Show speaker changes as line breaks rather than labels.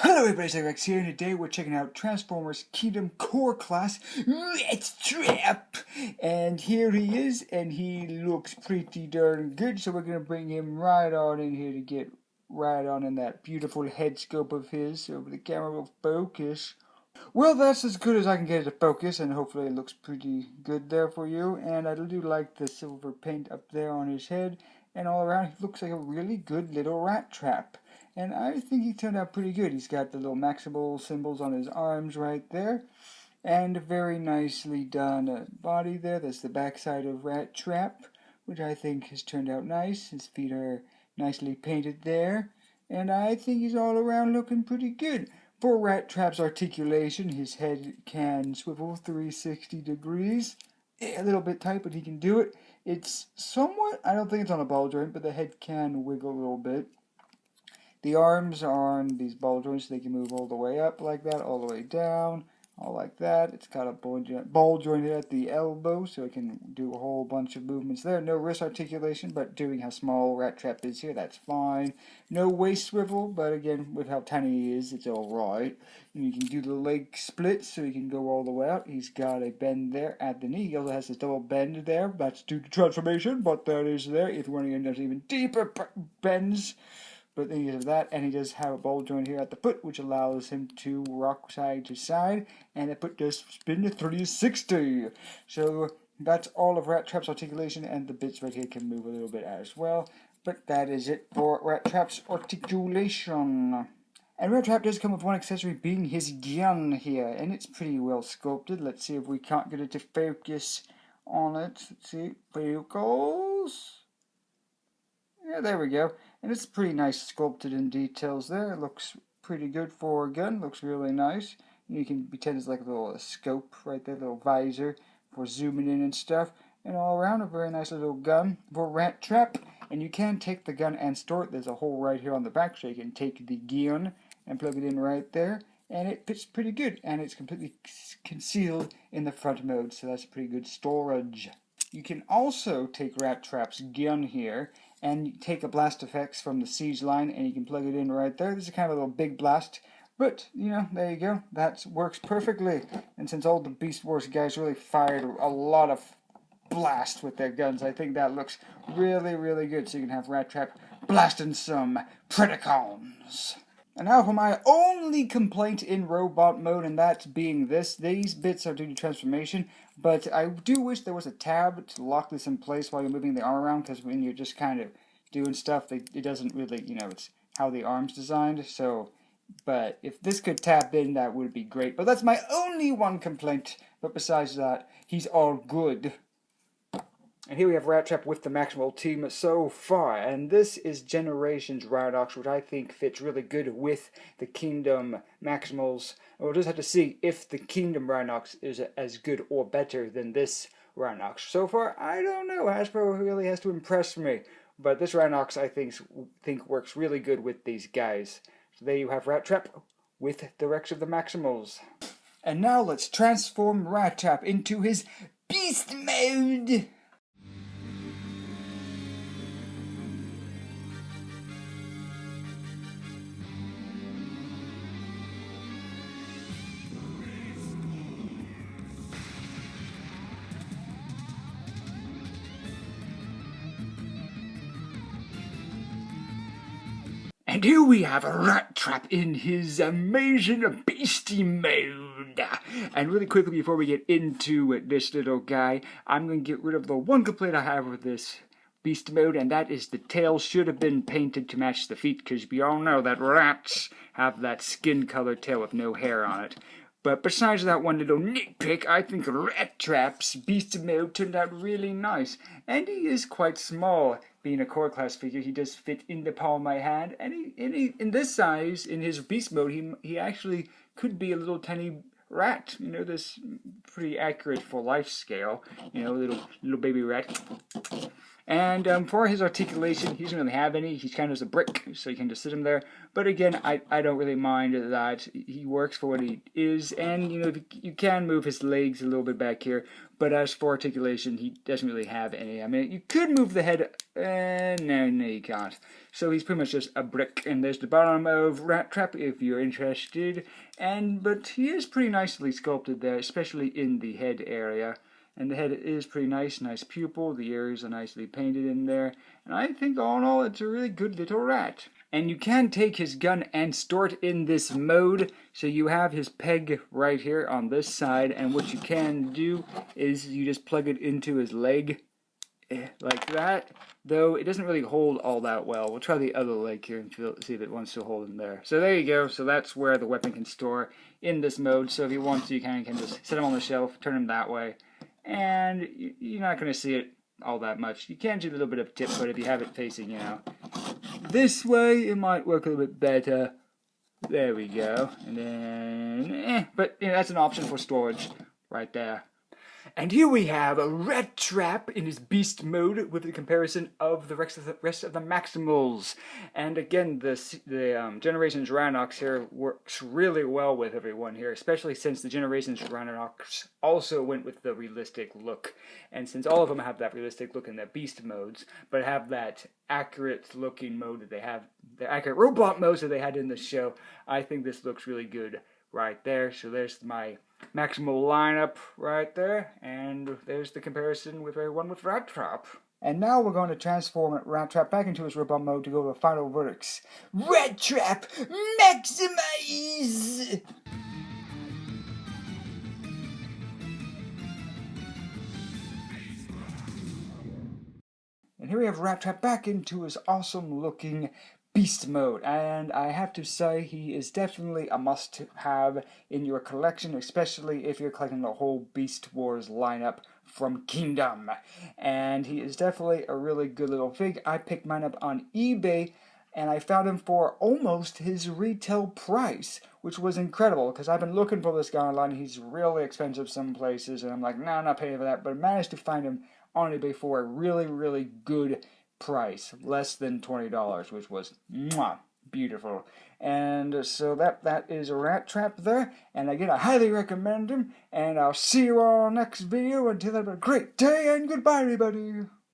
Hello everybody, Rex here, and today we're checking out Transformers Kingdome Core Class Rattrap! And here he is, and he looks pretty darn good, so we're going to bring him right on in here to get right on in that beautiful head scope of his, so the camera will focus. Well, that's as good as I can get it to focus, and hopefully it looks pretty good there for you. And I do like the silver paint up there on his head, and all around he looks like a really good little Rattrap. And I think he turned out pretty good. He's got the little Maximal symbols on his arms right there, and a very nicely done body there. That's the backside of Rattrap, which I think has turned out nice. His feet are nicely painted there, and I think he's all around looking pretty good. For Rattrap's articulation, his head can swivel 360 degrees. A little bit tight, but he can do it. It's somewhat, I don't think it's on a ball joint, but the head can wiggle a little bit. The arms are on these ball joints, so they can move all the way up like that, all the way down, all like that. It's got a ball joint at the elbow, so it can do a whole bunch of movements there. No wrist articulation, but doing how small Rattrap is here, that's fine. No waist swivel, but again, with how tiny he is, it's alright. And you can do the leg split, so he can go all the way out. He's got a bend there at the knee. He also has this double bend there. That's due to transformation, but that is there. If you want to get into even deeper bends, but then you have that, and he does have a ball joint here at the foot, which allows him to rock side to side, and the foot does spin to 360. So that's all of Rattrap's articulation, and the bits right here can move a little bit as well. But that is it for Rattrap's articulation. And Rattrap does come with one accessory, being his gun here, and it's pretty well sculpted. Let's see if we can't get it to focus on it. Let's see, focus. Yeah, there we go. And it's pretty nice sculpted in details there. It looks pretty good for a gun. Looks really nice. And you can pretend it's like a little scope right there, little visor for zooming in and stuff. And all around, a very nice little gun for Rattrap. And you can take the gun and store it. There's a hole right here on the back, so you can take the gun and plug it in right there. And it fits pretty good. And it's completely concealed in the front mode, so that's pretty good storage. You can also take Rattrap's gun here and take a blast effects from the siege line, and you can plug it in right there. This is kind of a little big blast, but, you know, there you go. That works perfectly. And since all the Beast Wars guys really fired a lot of blast with their guns, I think that looks really, really good. So you can have Rattrap blasting some Predacons. And now for my only complaint in robot mode, and that's being this. These bits are due to transformation, but I do wish there was a tab to lock this in place while you're moving the arm around, because when you're just kind of doing stuff, it doesn't really, you know, it's how the arm's designed, so, but if this could tap in, that would be great. But that's my only one complaint, but besides that, he's all good. And here we have Rattrap with the Maximal team so far, and this is Generations Rhinox, which I think fits really good with the Kingdome Maximals. And we'll just have to see if the Kingdome Rhinox is as good or better than this Rhinox. So far, I don't know. Hasbro really has to impress me, but this Rhinox I think works really good with these guys. So there you have Rattrap with the rest of the Maximals. And now let's transform Rattrap into his Beast Mode! And here we have Rattrap in his amazing beastie mode. And really quickly before we get into this little guy, I'm going to get rid of the one complaint I have with this beast mode, and that is the tail should have been painted to match the feet, because we all know that rats have that skin color tail with no hair on it. But besides that one little nitpick, I think Rattrap's beast mode turned out really nice. And he is quite small. Being a core class figure, he does fit in the palm of my hand. And he in this size, in his beast mode, he actually could be a little tiny rat. You know, this pretty accurate for life scale. You know, little baby rat. And for his articulation, he doesn't really have any. He's kind of just a brick, so you can just sit him there. But again, I don't really mind that. He works for what he is, and you can move his legs a little bit back here. But as for articulation, he doesn't really have any. I mean, you could move the head. No, you can't. So he's pretty much just a brick. And there's the bottom of Rattrap if you're interested. But he is pretty nicely sculpted there, especially in the head area. And the head is pretty nice pupil. The ears are nicely painted in there. And I think all in all, it's a really good little rat. And you can take his gun and store it in this mode. So you have his peg right here on this side. And what you can do is you just plug it into his leg. Like that. Though it doesn't really hold all that well. We'll try the other leg here and see if it wants to hold in there. So there you go. So that's where the weapon can store in this mode. So if you want to, you can just set him on the shelf, turn him that way. And you're not going to see it all that much. You can do a little bit of tip, but if you have it facing, this way, it might work a little bit better. There we go. And then, but that's an option for storage right there. And here we have a Rattrap in his beast mode with the comparison of the rest of the Maximals. And again, the Generations Rhinox here works really well with everyone here, especially since the Generations Rhinox also went with the realistic look. And since all of them have that realistic look in their beast modes, but have that accurate looking mode that they have, the accurate robot modes that they had in the show, I think this looks really good right there. So there's my Maximal lineup right there, and there's the comparison with everyone with Rattrap. And now we're going to transform Rattrap back into his robot mode to go to the final verdicts. Rattrap, maximize! And here we have Rattrap back into his awesome looking beast mode, and I have to say he is definitely a must-have in your collection, especially if you're collecting the whole Beast Wars lineup from Kingdome. And he is definitely a really good little fig. I picked mine up on eBay, and I found him for almost his retail price, which was incredible, because I've been looking for this guy online. He's really expensive some places, and I'm like, no, I'm not paying for that, but I managed to find him on eBay for a really, really good price, less than $20, which was beautiful. And so that is a Rattrap there, and again, I highly recommend him, and I'll see you all next video. Until then, have a great day, and goodbye, everybody.